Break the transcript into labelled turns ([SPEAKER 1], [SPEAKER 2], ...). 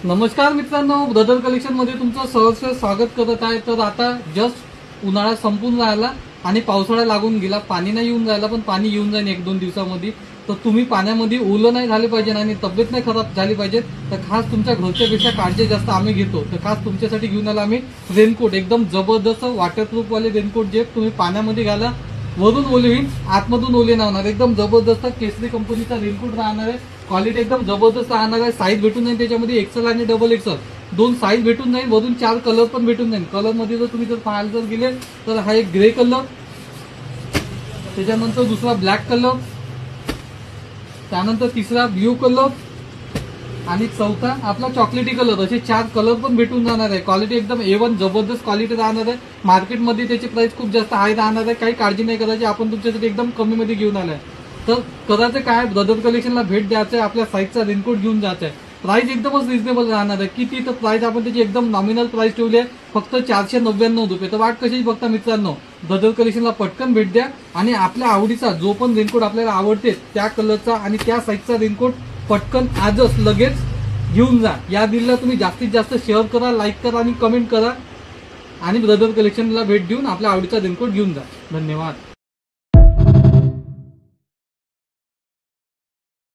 [SPEAKER 1] नमस्कार मित्रांनो, brother collection मध्ये तुमचं सहर्ष स्वागत करत आहे। तर आता जस्ट उन्हाळा संपून राहिला आणि पावसाळा लागून गेला। पाणी नाही येऊन राहिला, पण पाणी येऊन जाईल 1-2 दिवसामध्ये। तर तुम्ही पाण्यामध्ये ओलं नाही झाले पाहिजे आणि तब्येत नाही खराब झाली पाहिजे, तर खास तुमच्या घरच्यापेक्षा काळजी जास्त आम्ही घेतो। तर खास तुमच्यासाठी घेऊन आला आम्ही रेनकोट, एकदम जबरदस्त वॉटरप्रूफ वाले रेनकोट जे तुम्ही पाण्यामध्ये घाला, वरून ओले होईल, आतमधून ओले नाही होणार। एकदम जबरदस्त केसरी कंपनीचा रेनकोट राहणार आहे। क्वालिटी एकदम जबरदस्त राहणार आहे। साईज भेटून जाईल त्याच्यामध्ये एक्सेल आणि डबल एक्सेल दोन साईज भेटून जाईल, वरून 4 कलर पण भेटून जाईल। कलर मध्ये जर तुम्ही पाहायला जर गेले तर हा एक ग्रे कलर, त्याच्यानंतर दुसरा ब्लॅक कलर, त्यानंतर तिसरा ब्ल्यू कलर आणि चौथा आपला चॉकलेटी कलर, असे 4 कलर पण भेटून जाणार आहे। क्वालिटी एकदम A1 जबरदस्त क्वालिटी राहणार आहे। मार्केटमध्ये त्याची प्राइस खूप जास्त हाय राहणार आहे, काही काळजी नाही करायची, आपण तुमच्यासाठी एकदम कमी मध्ये घेऊन आलाय। तर करायचं काय, ब्रदर कलेक्शनला भेट द्यायचं आहे, आपल्या साईजचा रेनकोट घेऊन जायचं आहे। प्राइस एकदमच रिजनेबल राहणार आहे। किती तर प्राइस आपण त्याची एकदम नॉमिनल प्राइस ठेवली आहे, फक्त 499 रुपये। तर वाट कशाची बघता मित्रांनो, ब्रदर कलेक्शनला पटकन भेट द्या आणि आपल्या आवडीचा जो पण रेनकोट आपल्याला आवडते त्या कलरचा आणि त्या साईजचा रेनकोट पटकन आजच लगेच घेऊन जा। या दिलला तुम्ही जास्तीत जास्त शेअर करा, लाईक करा आणि कमेंट करा आणि ब्रदर कलेक्शनला भेट देऊन आपल्या आवडीचा रेनकोट घेऊन जा। धन्यवाद।